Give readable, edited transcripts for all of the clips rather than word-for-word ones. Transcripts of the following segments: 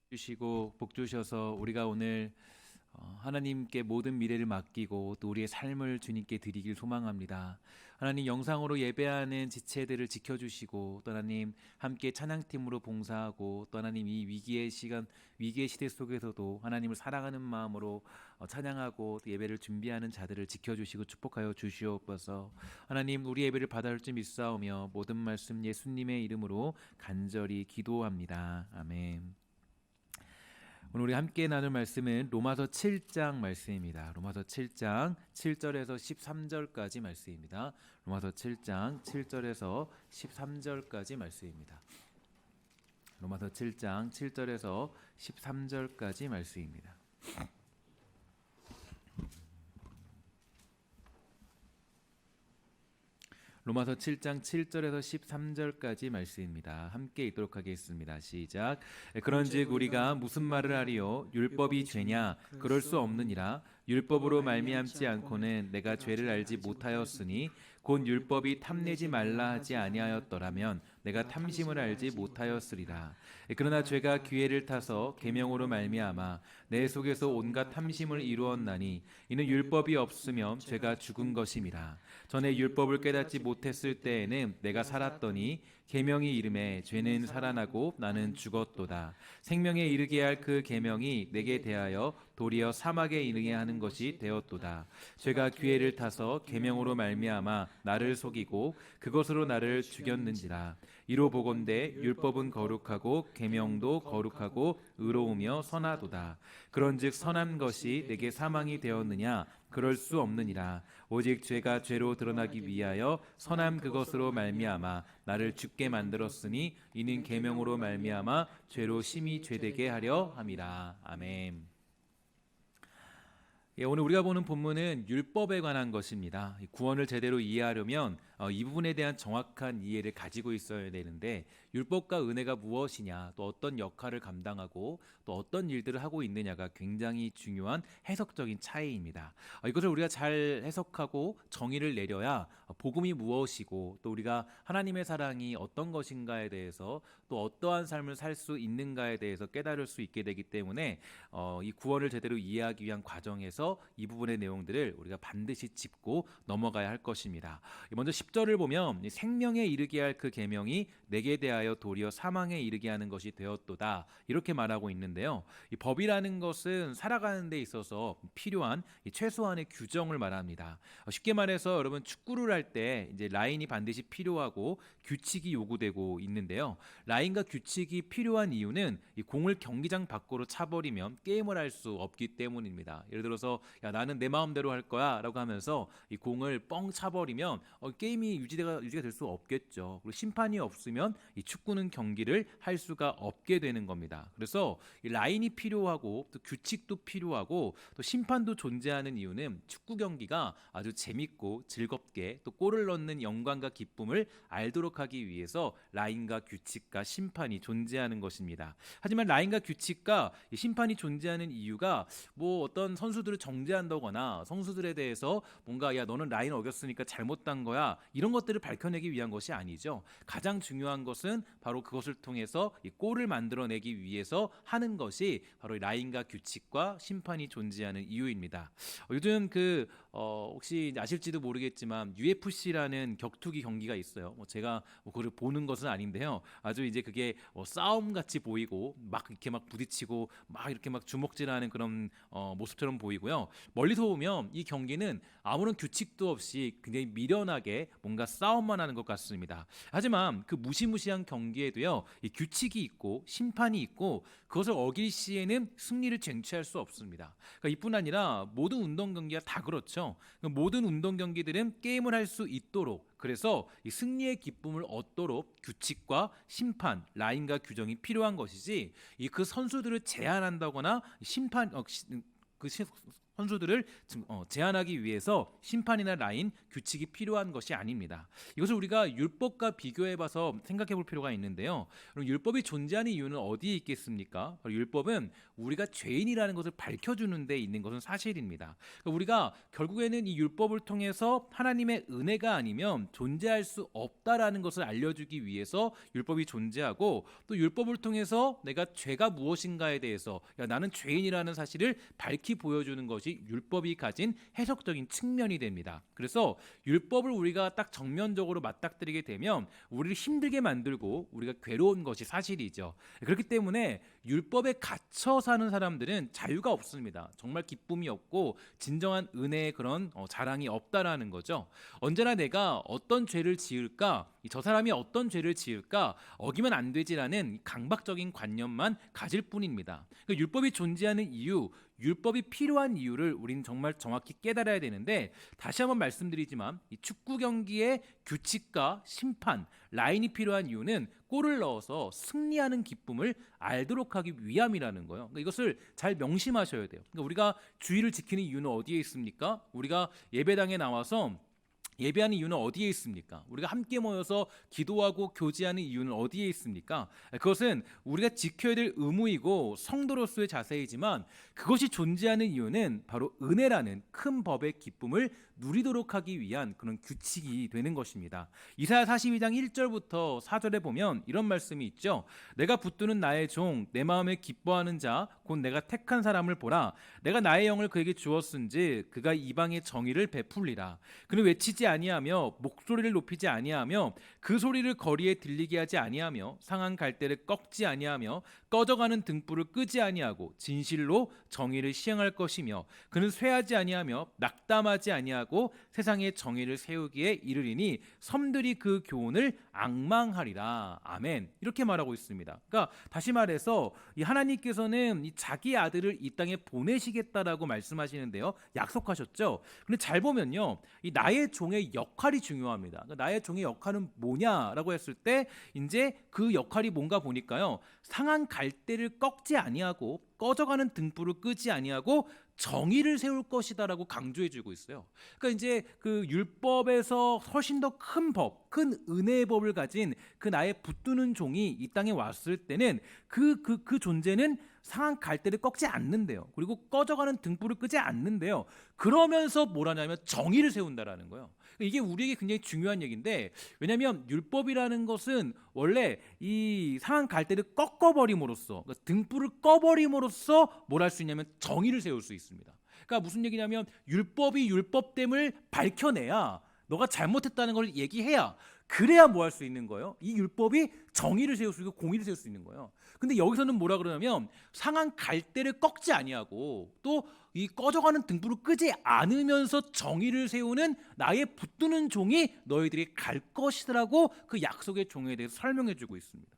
주시고 복 주셔서 우리가 오늘 하나님께 모든 미래를 맡기고 또 우리의 삶을 주님께 드리길 소망합니다. 하나님, 영상으로 예배하는 지체들을 지켜주시고 또 하나님 함께 찬양팀으로 봉사하고 또 하나님 이 위기의 시간, 위기의 시대 속에서도 하나님을 사랑하는 마음으로 찬양하고 또 예배를 준비하는 자들을 지켜주시고 축복하여 주시옵소서. 하나님, 우리 예배를 받아줄 줄 믿사오며 모든 말씀 예수님의 이름으로 간절히 기도합니다. 아멘. 오늘 우리 함께 나눌 말씀은 로마서 7장 말씀입니다. 로마서 7장 7절에서 13절까지 말씀입니다. 로마서 7장 7절에서 13절까지 말씀입니다. 로마서 7장 7절에서 13절까지 말씀입니다. 로마서 7장 7절에서 13절까지 말씀입니다. 함께 읽도록 하겠습니다. 시작. 그런즉 우리가 무슨 말을 하리요? 율법이 죄냐? 그럴 수 없느니라. 율법으로 말미암지 않고는 내가 죄를 알지 못하였으니 곧 율법이 탐내지 말라 하지 아니하였더라면 내가 탐심을 알지 못하였으리라. 그러나 죄가 기회를 타서 계명으로 말미암아 내 속에서 온갖 탐심을 이루었나니 이는 율법이 없으면 죄가 죽은 것임이라. 전에 율법을 깨닫지 못했을 때에는 내가 살았더니 계명이 이름에 죄는 살아나고 나는 죽었도다. 생명에 이르게 할 그 계명이 내게 대하여 도리어 사막에 이르게 하는 것이 되었도다. 죄가 기회를 타서 계명으로 말미암아 나를 속이고 그것으로 나를 죽였는지라. 이로 보건대 율법은 거룩하고 계명도 거룩하고 의로우며 선하도다. 그런즉 선한 것이 내게 사망이 되었느냐? 그럴 수 없느니라. 오직 죄가 죄로 드러나기 위하여 선한 그것으로 말미암아 나를 죽게 만들었으니 이는 계명으로 말미암아 죄로 심히 죄되게 하려 함이라. 아멘. 오늘 우리가 보는 본문은 율법에 관한 것입니다. 구원을 제대로 이해하려면 이 부분에 대한 정확한 이해를 가지고 있어야 되는데, 율법과 은혜가 무엇이냐, 또 어떤 역할을 감당하고 또 어떤 일들을 하고 있느냐가 굉장히 중요한 해석적인 차이입니다. 이것을 우리가 잘 해석하고 정의를 내려야 복음이 무엇이고 또 우리가 하나님의 사랑이 어떤 것인가에 대해서 또 어떠한 삶을 살 수 있는가에 대해서 깨달을 수 있게 되기 때문에 이 구원을 제대로 이해하기 위한 과정에서 이 부분의 내용들을 우리가 반드시 짚고 넘어가야 할 것입니다. 먼저 10절을 보면 생명에 이르게 할 그 계명이 내게 대하여 도리어 사망에 이르게 하는 것이 되었도다, 이렇게 말하고 있는데요. 이 법이라는 것은 살아가는 데 있어서 필요한 최소한의 규정을 말합니다. 쉽게 말해서 여러분, 축구를 할 때 이제 라인이 반드시 필요하고 규칙이 요구되고 있는데요. 라인과 규칙이 필요한 이유는 이 공을 경기장 밖으로 차버리면 게임을 할 수 없기 때문입니다. 예를 들어서 야, 나는 내 마음대로 할 거야 라고 하면서 이 공을 뻥 차버리면 게임이 유지가 될 수 없겠죠. 그리고 심판이 없으면 이 축구는 경기를 할 수가 없게 되는 겁니다. 그래서 이 라인이 필요하고 또 규칙도 필요하고 또 심판도 존재하는 이유는 축구 경기가 아주 재밌고 즐겁게 또 골을 넣는 영광과 기쁨을 알도록 하기 위해서 라인과 규칙과 심판이 존재하는 것입니다. 하지만 라인과 규칙과 심판이 존재하는 이유가 뭐 어떤 선수들을 정죄한다거나 선수들에 대해서 뭔가 야, 너는 라인 어겼으니까 잘못한 거야, 이런 것들을 밝혀내기 위한 것이 아니죠. 가장 중요한 것은 바로 그것을 통해서 이 골을 만들어내기 위해서 하는 것이 바로 라인과 규칙과 심판이 존재하는 이유입니다. 요즘 혹시 아실지도 모르겠지만 UFC라는 격투기 경기가 있어요. 제가 그걸 보는 것은 아닌데요. 아주 이제 그게 싸움 같이 보이고 막 이렇게 막 부딪히고 막 이렇게 막 주먹질하는 그런 모습처럼 보이고요. 멀리서 보면 이 경기는 아무런 규칙도 없이 굉장히 미련하게 뭔가 싸움만 하는 것 같습니다. 하지만 그 무시무시한 경기에도요, 이 규칙이 있고 심판이 있고 그것을 어길 시에는 승리를 쟁취할 수 없습니다. 그러니까 이뿐 아니라 모든 운동 경기가 다 그렇죠. 모든 운동 경기들은 게임을 할 수 있도록, 그래서 이 승리의 기쁨을 얻도록 규칙과 심판, 라인과 규정이 필요한 것이지 그 선수들을 제한한다거나 선수들을 제한하기 위해서 심판이나 라인, 규칙이 필요한 것이 아닙니다. 이것을 우리가 율법과 비교해봐서 생각해볼 필요가 있는데요. 그럼 율법이 존재하는 이유는 어디에 있겠습니까? 율법은 우리가 죄인이라는 것을 밝혀주는 데 있는 것은 사실입니다. 그러니까 우리가 결국에는 이 율법을 통해서 하나님의 은혜가 아니면 존재할 수 없다라는 것을 알려주기 위해서 율법이 존재하고, 또 율법을 통해서 내가 죄가 무엇인가에 대해서 나는 죄인이라는 사실을 밝히 보여주는 것이 율법이 가진 해석적인 측면이 됩니다. 그래서 율법을 우리가 딱 정면적으로 맞닥뜨리게 되면 우리를 힘들게 만들고 우리가 괴로운 것이 사실이죠. 그렇기 때문에 율법에 갇혀 사는 사람들은 자유가 없습니다. 정말 기쁨이 없고 진정한 은혜의 그런 자랑이 없다라는 거죠. 언제나 내가 어떤 죄를 지을까, 저 사람이 어떤 죄를 지을까 어기면 안 되지라는 강박적인 관념만 가질 뿐입니다. 그러니까 율법이 존재하는 이유, 율법이 필요한 이유를 우리는 정말 정확히 깨달아야 되는데, 다시 한번 말씀드리지만 이 축구 경기의 규칙과 심판, 라인이 필요한 이유는 골을 넣어서 승리하는 기쁨을 알도록 하기 위함이라는 거예요. 그러니까 이것을 잘 명심하셔야 돼요. 그러니까 우리가 주의를 지키는 이유는 어디에 있습니까? 우리가 예배당에 나와서 예배하는 이유는 어디에 있습니까? 우리가 함께 모여서 기도하고 교제하는 이유는 어디에 있습니까? 그것은 우리가 지켜야 될 의무이고 성도로서의 자세이지만, 그것이 존재하는 이유는 바로 은혜라는 큰 법의 기쁨을 누리도록 하기 위한 그런 규칙이 되는 것입니다. 이사야 42장 1절부터 4절에 보면 이런 말씀이 있죠. 내가 붙드는 나의 종, 내 마음에 기뻐하는 자, 곧 내가 택한 사람을 보라. 내가 나의 영을 그에게 주었은지 그가 이방의 정의를 베풀리라. 그는 외치지 아니하며 목소리를 높이지 아니하며 그 소리를 거리에 들리게 하지 아니하며 상한 갈대를 꺾지 아니하며 꺼져가는 등불을 끄지 아니하고 진실로 정의를 시행할 것이며 그는 쇠하지 아니하며 낙담하지 아니하고 세상에 정의를 세우기에 이르리니 섬들이 그 교훈을 앙망하리라. 아멘. 이렇게 말하고 있습니다. 그러니까 다시 말해서 이 하나님께서는 이 자기 아들을 이 땅에 보내시겠다라고 말씀하시는데요, 약속하셨죠. 근데 잘 보면요, 이 나의 종의 역할이 중요합니다. 그러니까 나의 종의 역할은 뭐냐라고 했을 때 이제 그 역할이 뭔가 보니까요, 상한 갈대를 꺾지 아니하고 꺼져가는 등불을 끄지 아니하고 정의를 세울 것이다라고 강조해주고 있어요. 그러니까 이제 그 율법에서 훨씬 더 큰 법, 큰 은혜의 법을 가진 그 나의 붙드는 종이 이 땅에 왔을 때는 그 존재는 상한 갈대를 꺾지 않는데요. 그리고 꺼져가는 등불을 끄지 않는데요. 그러면서 뭘 하냐면 정의를 세운다라는 거예요. 이게 우리에게 굉장히 중요한 얘기인데, 왜냐하면 율법이라는 것은 원래 이 상한 갈대를 꺾어버림으로써, 그러니까 등불을 꺼버림으로써 뭘 할 수 있냐면 정의를 세울 수 있습니다. 그러니까 무슨 얘기냐면 율법이 율법됨을 밝혀내야, 너가 잘못했다는 걸 얘기해야, 그래야 뭐 할 수 있는 거예요? 이 율법이 정의를 세울 수 있고 공의를 세울 수 있는 거예요. 근데 여기서는 뭐라 그러냐면 상한 갈대를 꺾지 아니하고 또 이 꺼져가는 등불을 끄지 않으면서 정의를 세우는 나의 붙드는 종이 너희들이 갈 것이라고 그 약속의 종에 대해서 설명해 주고 있습니다.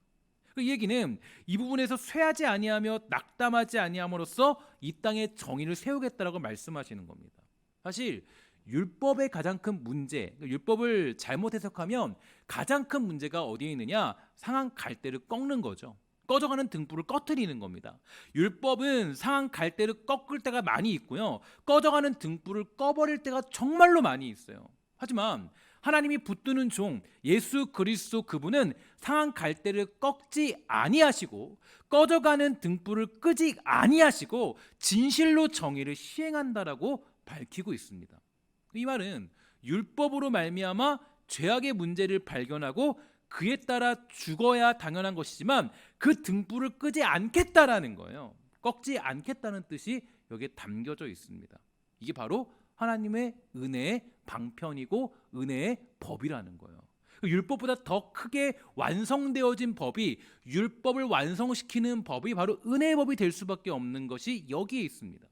그 얘기는 이 부분에서 쇠하지 아니하며 낙담하지 아니함으로써 이 땅에 정의를 세우겠다라고 말씀하시는 겁니다. 사실 율법의 가장 큰 문제, 율법을 잘못 해석하면 가장 큰 문제가 어디에 있느냐? 상한 갈대를 꺾는 거죠. 꺼져가는 등불을 꺼트리는 겁니다. 율법은 상한 갈대를 꺾을 때가 많이 있고요, 꺼져가는 등불을 꺼버릴 때가 정말로 많이 있어요. 하지만 하나님이 붙드는 종 예수 그리스도, 그분은 상한 갈대를 꺾지 아니하시고 꺼져가는 등불을 끄지 아니하시고 진실로 정의를 시행한다라고 밝히고 있습니다. 이 말은 율법으로 말미암아 죄악의 문제를 발견하고 그에 따라 죽어야 당연한 것이지만 그 등불을 끄지 않겠다라는 거예요. 꺾지 않겠다는 뜻이 여기에 담겨져 있습니다. 이게 바로 하나님의 은혜의 방편이고 은혜의 법이라는 거예요. 율법보다 더 크게 완성되어진 법이, 율법을 완성시키는 법이 바로 은혜의 법이 될 수밖에 없는 것이 여기에 있습니다.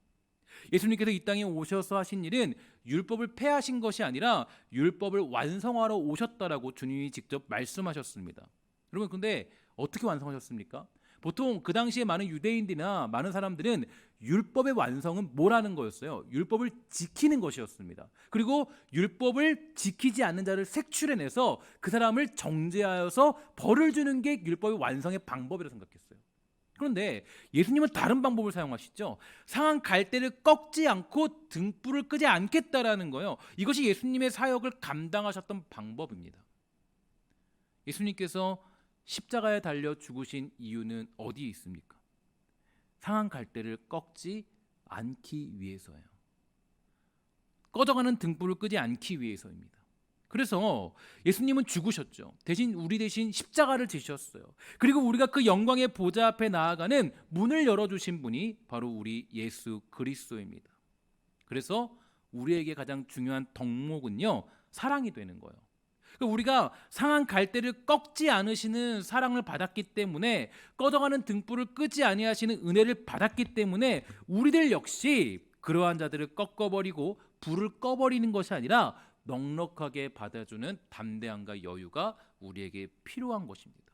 예수님께서 이 땅에 오셔서 하신 일은 율법을 폐하신 것이 아니라 율법을 완성하러 오셨다라고 주님이 직접 말씀하셨습니다. 여러분, 근데 어떻게 완성하셨습니까? 보통 그 당시에 많은 유대인들이나 많은 사람들은 율법의 완성은 뭐라는 거였어요? 율법을 지키는 것이었습니다. 그리고 율법을 지키지 않는 자를 색출해내서 그 사람을 정죄하여서 벌을 주는 게 율법의 완성의 방법이라고 생각했어요. 그런데 예수님은 다른 방법을 사용하시죠. 상한 갈대를 꺾지 않고 등불을 끄지 않겠다라는 거예요. 이것이 예수님의 사역을 감당하셨던 방법입니다. 예수님께서 십자가에 달려 죽으신 이유는 어디에 있습니까? 상한 갈대를 꺾지 않기 위해서예요. 꺼져가는 등불을 끄지 않기 위해서입니다. 그래서 예수님은 죽으셨죠. 대신 우리 대신 십자가를 지셨어요. 그리고 우리가 그 영광의 보좌 앞에 나아가는 문을 열어주신 분이 바로 우리 예수 그리스도입니다. 그래서 우리에게 가장 중요한 덕목은요, 사랑이 되는 거예요. 우리가 상한 갈대를 꺾지 않으시는 사랑을 받았기 때문에, 꺼져가는 등불을 끄지 아니하시는 은혜를 받았기 때문에 우리들 역시 그러한 자들을 꺾어버리고 불을 꺼버리는 것이 아니라 넉넉하게 받아주는 담대함과 여유가 우리에게 필요한 것입니다.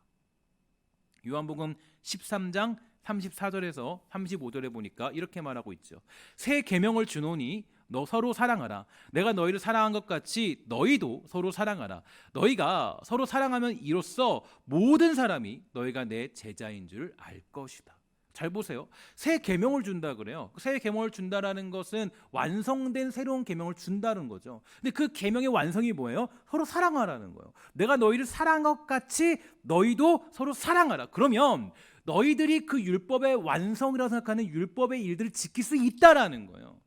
요한복음 13장 34절에서 35절에 보니까 이렇게 말하고 있죠. 새 계명을 주노니 너 서로 사랑하라. 내가 너희를 사랑한 것 같이 너희도 서로 사랑하라. 너희가 서로 사랑하면 이로써 모든 사람이 너희가 내 제자인 줄 알 것이다. 잘 보세요. 새 계명을 준다 그래요. 새 계명을 준다라는 것은 완성된 새로운 계명을 준다는 거죠. 근데 그 계명의 완성이 뭐예요? 서로 사랑하라는 거예요. 내가 너희를 사랑한 것 같이 너희도 서로 사랑하라. 그러면 너희들이 그 율법의 완성이라고 생각하는 율법의 일들을 지킬 수 있다라는 거예요.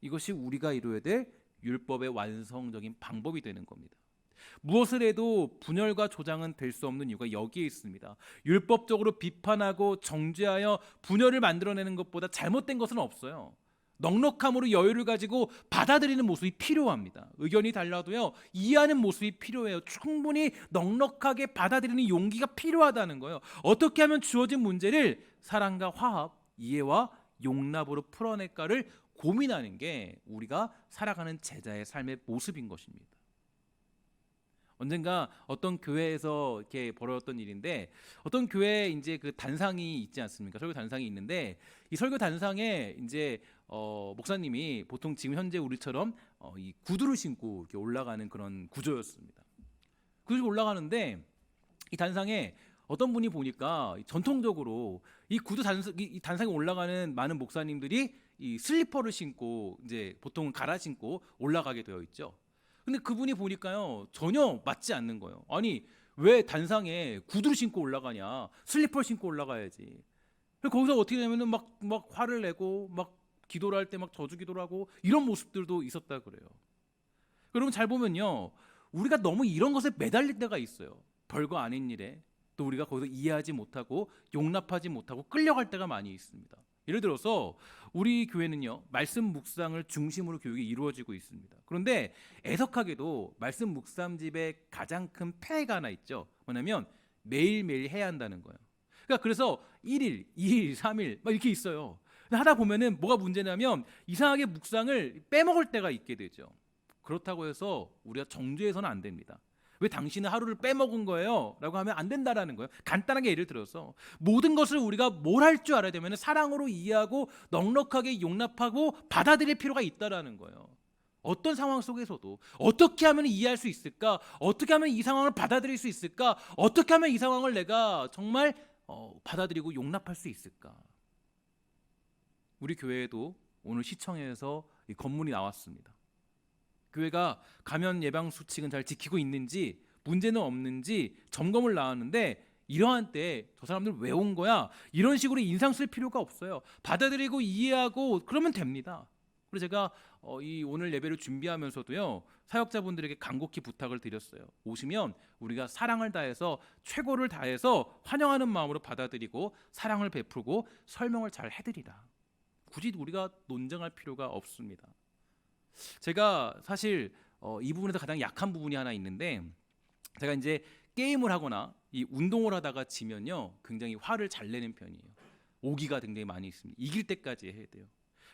이것이 우리가 이루어야 될 율법의 완성적인 방법이 되는 겁니다. 무엇을 해도 분열과 조장은 될 수 없는 이유가 여기에 있습니다. 율법적으로 비판하고 정죄하여 분열을 만들어내는 것보다 잘못된 것은 없어요. 넉넉함으로 여유를 가지고 받아들이는 모습이 필요합니다. 의견이 달라도요, 이해하는 모습이 필요해요. 충분히 넉넉하게 받아들이는 용기가 필요하다는 거예요. 어떻게 하면 주어진 문제를 사랑과 화합, 이해와 용납으로 풀어낼까를 고민하는 게 우리가 살아가는 제자의 삶의 모습인 것입니다. 언젠가 어떤 교회에서 이렇게 벌어졌던 일인데, 어떤 교회에 이제 그 단상이 있지 않습니까? 설교 단상이 있는데, 이 설교 단상에 이제 목사님이 보통 지금 현재 우리처럼 이 구두를 신고 이렇게 올라가는 그런 구조였습니다. 구두 올라가는데 이 단상에 어떤 분이 보니까 전통적으로 이 단상에 올라가는 많은 목사님들이 이 슬리퍼를 신고 이제 보통 갈아 신고 올라가게 되어 있죠. 근데 그분이 보니까요, 전혀 맞지 않는 거예요. 아니, 왜 단상에 구두를 신고 올라가냐? 슬리퍼를 신고 올라가야지. 거기서 어떻게 되냐면은 막 화를 내고 막 기도를 할 때 막 저주 기도를 하고 이런 모습들도 있었다 그래요. 여러분 잘 보면요, 우리가 너무 이런 것에 매달릴 때가 있어요. 별거 아닌 일에 또 우리가 거기서 이해하지 못하고 용납하지 못하고 끌려갈 때가 많이 있습니다. 예를 들어서 우리 교회는요, 말씀 묵상을 중심으로 교육이 이루어지고 있습니다. 그런데 애석하게도 말씀 묵상집의 가장 큰 폐해가 하나 있죠. 뭐냐면 매일매일 해야 한다는 거예요. 그러니까 그래서 1일, 2일, 3일 막 이렇게 있어요. 하다 보면은 뭐가 문제냐면 이상하게 묵상을 빼먹을 때가 있게 되죠. 그렇다고 해서 우리가 정죄해서는 안 됩니다. 왜 당신은 하루를 빼먹은 거예요? 라고 하면 안 된다라는 거예요. 간단하게 예를 들어서 모든 것을 우리가 뭘 할 줄 알아야 되면 사랑으로 이해하고 넉넉하게 용납하고 받아들일 필요가 있다라는 거예요. 어떤 상황 속에서도 어떻게 하면 이해할 수 있을까? 어떻게 하면 이 상황을 받아들일 수 있을까? 어떻게 하면 이 상황을 내가 정말 받아들이고 용납할 수 있을까? 우리 교회에도 오늘 시청에서 이 건물이 나왔습니다. 교회가 감염 예방 수칙은 잘 지키고 있는지, 문제는 없는지 점검을 나왔는데, 이러한 때 저 사람들 왜 온 거야? 이런 식으로 인상 쓸 필요가 없어요. 받아들이고 이해하고 그러면 됩니다. 그래서 제가 이 오늘 예배를 준비하면서도요, 사역자분들에게 간곡히 부탁을 드렸어요. 오시면 우리가 사랑을 다해서 최고를 다해서 환영하는 마음으로 받아들이고 사랑을 베풀고 설명을 잘 해드리라. 굳이 우리가 논쟁할 필요가 없습니다. 제가 사실 이 부분에서 가장 약한 부분이 하나 있는데, 제가 이제 게임을 하거나 이 운동을 하다가 지면요, 굉장히 화를 잘 내는 편이에요. 오기가 굉장히 많이 있습니다. 이길 때까지 해야 돼요.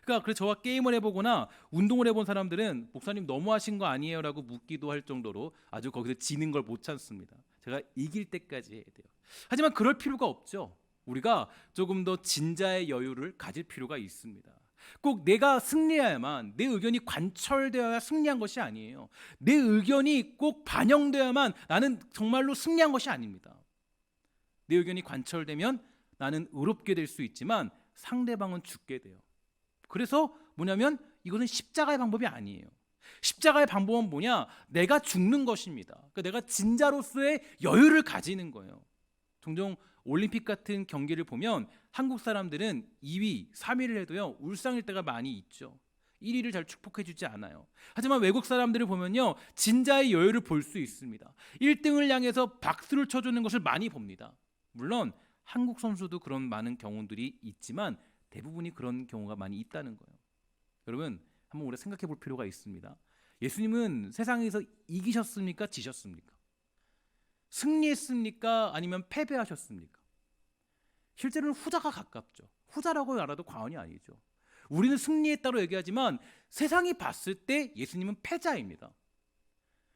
그러니까 그래서 저와 게임을 해보거나 운동을 해본 사람들은 목사님 너무하신 거 아니에요? 라고 묻기도 할 정도로 아주 거기서 지는 걸 못 참습니다. 제가 이길 때까지 해야 돼요. 하지만 그럴 필요가 없죠. 우리가 조금 더 진자의 여유를 가질 필요가 있습니다. 꼭 내가 승리해야만, 내 의견이 관철되어야 승리한 것이 아니에요. 내 의견이 꼭 반영되어야만 나는 정말로 승리한 것이 아닙니다. 내 의견이 관철되면 나는 의롭게 될 수 있지만 상대방은 죽게 돼요. 그래서 뭐냐면 이것은 십자가의 방법이 아니에요. 십자가의 방법은 뭐냐? 내가 죽는 것입니다. 그러니까 내가 진자로서의 여유를 가지는 거예요. 종종 올림픽 같은 경기를 보면 한국 사람들은 2위, 3위를 해도요 울상일 때가 많이 있죠. 1위를 잘 축복해주지 않아요. 하지만 외국 사람들을 보면요 진자의 여유를 볼 수 있습니다. 1등을 향해서 박수를 쳐주는 것을 많이 봅니다. 물론 한국 선수도 그런 많은 경우들이 있지만 대부분이 그런 경우가 많이 있다는 거예요. 여러분 한번 우리가 생각해 볼 필요가 있습니다. 예수님은 세상에서 이기셨습니까? 지셨습니까? 승리했습니까? 아니면 패배하셨습니까? 실제로는 후자가 가깝죠. 후자라고 말해도 과언이 아니죠. 우리는 승리했다고 얘기하지만 세상이 봤을 때 예수님은 패자입니다.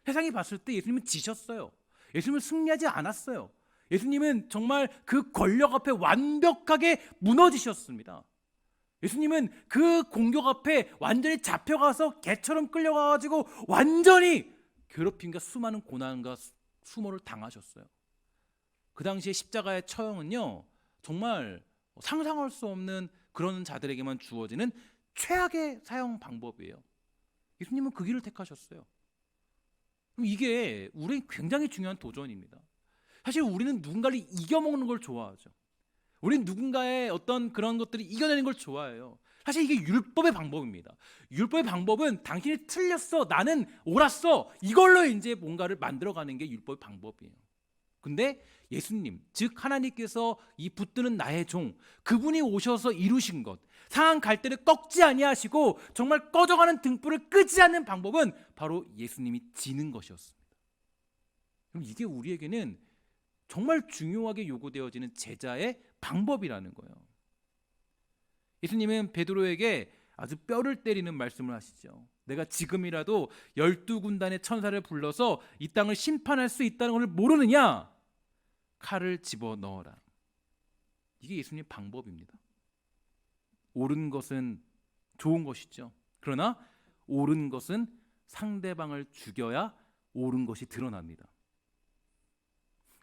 세상이 봤을 때 예수님은 지셨어요. 예수님은 승리하지 않았어요. 예수님은 정말 그 권력 앞에 완벽하게 무너지셨습니다. 예수님은 그 공격 앞에 완전히 잡혀가서 개처럼 끌려가가지고 완전히 괴롭힘과 수많은 고난과 수모를 당하셨어요. 그 당시에 십자가의 처형은요 정말 상상할 수 없는 그런 자들에게만 주어지는 최악의 사형 방법이에요. 예수님은 그 길을 택하셨어요. 그럼 이게 우리에게 굉장히 중요한 도전입니다. 사실 우리는 누군가를 이겨먹는 걸 좋아하죠. 우리는 누군가의 어떤 그런 것들을 이겨내는 걸 좋아해요. 사실 이게 율법의 방법입니다. 율법의 방법은 당신이 틀렸어, 나는 옳았어, 이걸로 이제 뭔가를 만들어가는 게 율법의 방법이에요. 근데 예수님, 즉 하나님께서 이 붙드는 나의 종, 그분이 오셔서 이루신 것, 상한 갈대를 꺾지 아니하시고 정말 꺼져가는 등불을 끄지 않는 방법은 바로 예수님이 지는 것이었습니다. 그럼 이게 우리에게는 정말 중요하게 요구되어지는 제자의 방법이라는 거예요. 예수님은 베드로에게 아주 뼈를 때리는 말씀을 하시죠. 내가 지금이라도 12군단의 천사를 불러서 이 땅을 심판할 수 있다는 것을 모르느냐? 칼을 집어넣어라. 이게 예수님의 방법입니다. 옳은 것은 좋은 것이죠. 그러나 옳은 것은 상대방을 죽여야 옳은 것이 드러납니다.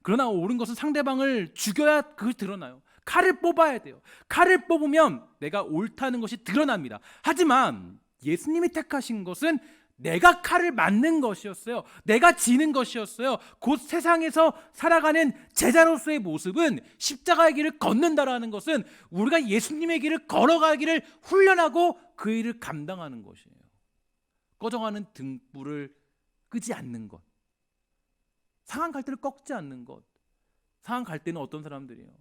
그러나 옳은 것은 상대방을 죽여야 그것이 드러나요. 칼을 뽑아야 돼요. 칼을 뽑으면 내가 옳다는 것이 드러납니다. 하지만 예수님이 택하신 것은 내가 칼을 맞는 것이었어요. 내가 지는 것이었어요. 곧 세상에서 살아가는 제자로서의 모습은 십자가의 길을 걷는다라는 것은 우리가 예수님의 길을 걸어가기를 훈련하고 그 일을 감당하는 것이에요. 꺼져가는 등불을 끄지 않는 것, 상한 갈대를 꺾지 않는 것. 상한 갈대는 어떤 사람들이에요?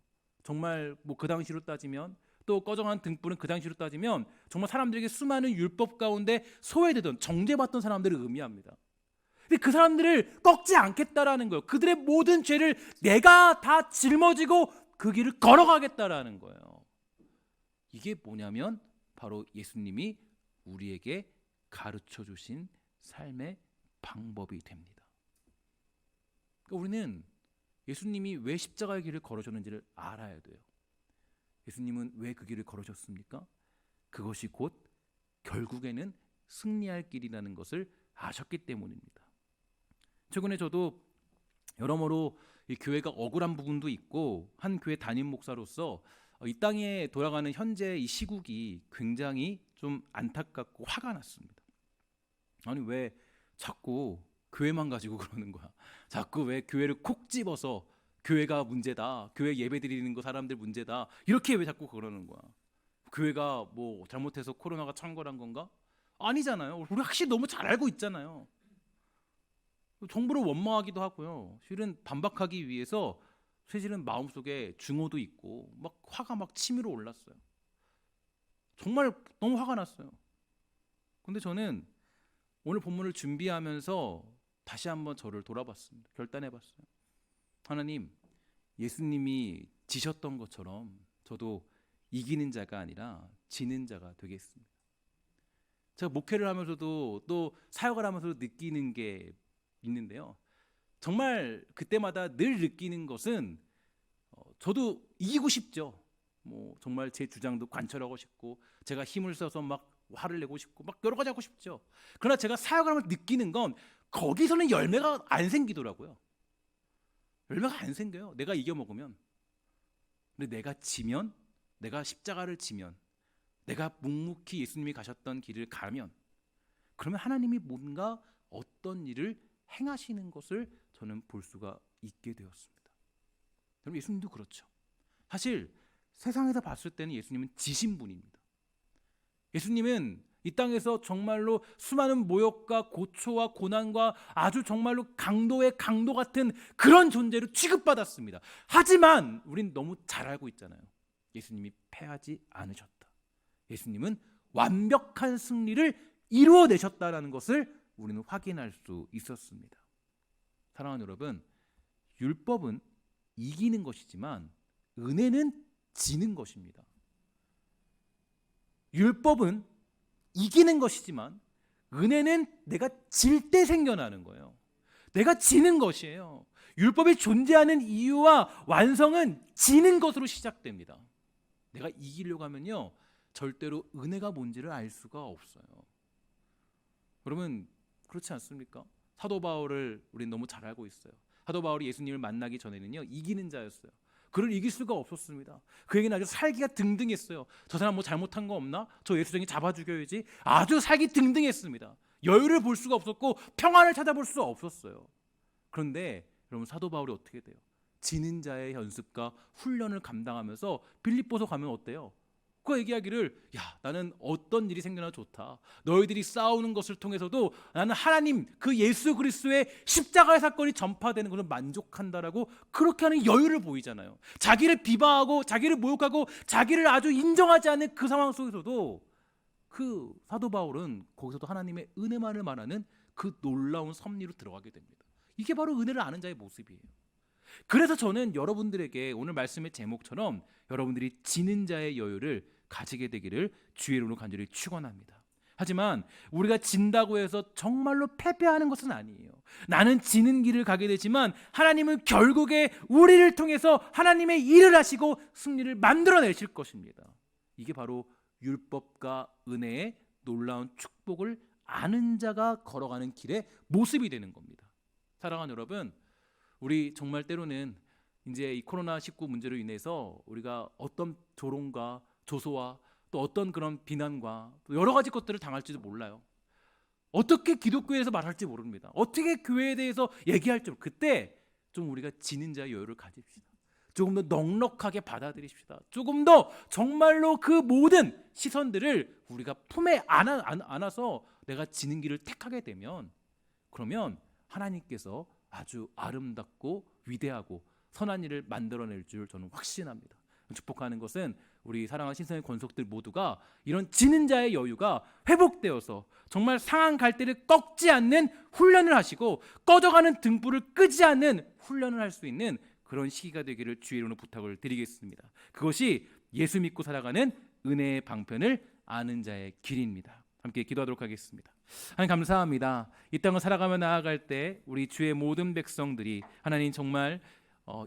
정말 뭐 그 당시로 따지면, 또 꺼져간 등불은 그 당시로 따지면 정말 사람들에게 수많은 율법 가운데 소외되던 정죄받던 사람들을 의미합니다. 근데 그 사람들을 꺾지 않겠다라는 거예요. 그들의 모든 죄를 내가 다 짊어지고 그 길을 걸어가겠다라는 거예요. 이게 뭐냐면 바로 예수님이 우리에게 가르쳐 주신 삶의 방법이 됩니다. 그러니까 우리는 예수님이 왜 십자가의 길을 걸어줬는지를 알아야 돼요. 예수님은 왜 그 길을 걸으셨습니까? 그것이 곧 결국에는 승리할 길이라는 것을 아셨기 때문입니다. 최근에 저도 여러모로 이 교회가 억울한 부분도 있고 한 교회 담임 목사로서 이 땅에 돌아가는 현재 이 시국이 굉장히 좀 안타깝고 화가 났습니다. 아니 왜 자꾸 교회만 가지고 그러는 거야? 자꾸 왜 교회를 콕 집어서 교회가 문제다, 교회 예배 드리는 거 사람들 문제다, 이렇게 왜 자꾸 그러는 거야? 교회가 뭐 잘못해서 코로나가 창궐한 건가? 아니잖아요. 우리 확실히 너무 잘 알고 있잖아요. 정부를 원망하기도 하고요. 실은 반박하기 위해서 사실은 마음속에 증오도 있고 막 화가 막 치밀어 올랐어요. 정말 너무 화가 났어요. 근데 저는 오늘 본문을 준비하면서 다시 한번 저를 돌아봤습니다. 결단해봤어요. 하나님, 예수님이 지셨던 것처럼 저도 이기는 자가 아니라 지는 자가 되겠습니다. 제가 목회를 하면서도 또 사역을 하면서도 느끼는 게 있는데요. 정말 그때마다 늘 느끼는 것은 저도 이기고 싶죠. 뭐 정말 제 주장도 관철하고 싶고 제가 힘을 써서 막 화를 내고 싶고 막 여러 가지 하고 싶죠. 그러나 제가 사역을 하면서 느끼는 건 거기서는 열매가 안 생기더라고요. 열매가 안 생겨요. 내가 이겨먹으면. 근데 내가 지면, 내가 십자가를 지면, 내가 묵묵히 예수님이 가셨던 길을 가면, 그러면 하나님이 뭔가 어떤 일을 행하시는 것을 저는 볼 수가 있게 되었습니다. 여러분, 예수님도 그렇죠. 사실 세상에서 봤을 때는 예수님은 지신 분입니다. 예수님은 이 땅에서 정말로 수많은 모욕과 고초와 고난과 아주 정말로 강도의 강도 같은 그런 존재로 취급받았습니다. 하지만 우린 너무 잘 알고 있잖아요. 예수님이 패하지 않으셨다. 예수님은 완벽한 승리를 이루어내셨다라는 것을 우리는 확인할 수 있었습니다. 사랑하는 여러분, 율법은 이기는 것이지만 은혜는 지는 것입니다. 율법은 이기는 것이지만 은혜는 내가 질 때 생겨나는 거예요. 내가 지는 것이에요. 율법이 존재하는 이유와 완성은 지는 것으로 시작됩니다. 내가 이기려고 하면요, 절대로 은혜가 뭔지를 알 수가 없어요. 여러분, 그렇지 않습니까? 사도 바울을 우리는 너무 잘 알고 있어요. 사도 바울이 예수님을 만나기 전에는요, 이기는 자였어요. 그를 이길 수가 없었습니다. 그에게는 아주 살기가 등등했어요. 저 사람 뭐 잘못한 거 없나? 저 예수쟁이 잡아 죽여야지. 아주 살기 등등했습니다. 여유를 볼 수가 없었고 평안을 찾아볼 수 없었어요. 그런데 여러분, 사도 바울이 어떻게 돼요? 지는 자의 연습과 훈련을 감당하면서 빌립보서 가면 어때요? 그 얘기하기를, 야, 나는 어떤 일이 생겨나 좋다. 너희들이 싸우는 것을 통해서도 나는 하나님 그 예수 그리스도의 십자가의 사건이 전파되는 것을 만족한다라고 그렇게 하는 여유를 보이잖아요. 자기를 비방하고 자기를 모욕하고 자기를 아주 인정하지 않는 그 상황 속에서도 그 사도 바울은 거기서도 하나님의 은혜만을 말하는 그 놀라운 섭리로 들어가게 됩니다. 이게 바로 은혜를 아는 자의 모습이에요. 그래서 저는 여러분들에게 오늘 말씀의 제목처럼 여러분들이 지는 자의 여유를 가지게 되기를 주의 이름으로 간절히 축원합니다. 하지만 우리가 진다고 해서 정말로 패배하는 것은 아니에요. 나는 지는 길을 가게 되지만 하나님은 결국에 우리를 통해서 하나님의 일을 하시고 승리를 만들어내실 것입니다. 이게 바로 율법과 은혜의 놀라운 축복을 아는 자가 걸어가는 길의 모습이 되는 겁니다. 사랑하는 여러분, 우리 정말 때로는 이제 이 코로나19 문제로 인해서 우리가 어떤 조롱과 조소와 또 어떤 그런 비난과 또 여러 가지 것들을 당할지도 몰라요. 어떻게 기독교에서 말할지 모릅니다. 어떻게 교회에 대해서 얘기할지 모릅니다. 그때 좀 우리가 지는 자의 여유를 가집시다. 조금 더 넉넉하게 받아들이십시다. 조금 더 정말로 그 모든 시선들을 우리가 품에 안아서 내가 지는 길을 택하게 되면, 그러면 하나님께서 아주 아름답고 위대하고 선한 일을 만들어낼 줄 저는 확신합니다. 축복하는 것은 우리 사랑하는 신성의 권속들 모두가 이런 지는 자의 여유가 회복되어서 정말 상한 갈대를 꺾지 않는 훈련을 하시고 꺼져가는 등불을 끄지 않는 훈련을 할 수 있는 그런 시기가 되기를 주의 이름으로 부탁을 드리겠습니다. 그것이 예수 믿고 살아가는 은혜의 방편을 아는 자의 길입니다. 함께 기도하도록 하겠습니다. 하나님, 감사합니다. 이 땅을 살아가며 나아갈 때 우리 주의 모든 백성들이 하나님 정말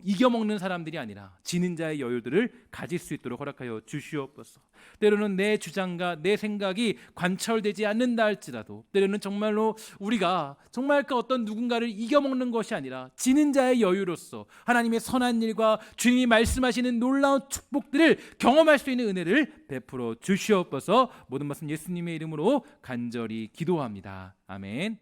이겨먹는 사람들이 아니라 지는 자의 여유들을 가질 수 있도록 허락하여 주시옵소서. 때로는 내 주장과 내 생각이 관철되지 않는다 할지라도, 때로는 정말로 우리가 정말 그 어떤 누군가를 이겨먹는 것이 아니라 지는 자의 여유로서 하나님의 선한 일과 주님이 말씀하시는 놀라운 축복들을 경험할 수 있는 은혜를 베풀어 주시옵소서. 모든 말씀 예수님의 이름으로 간절히 기도합니다. 아멘.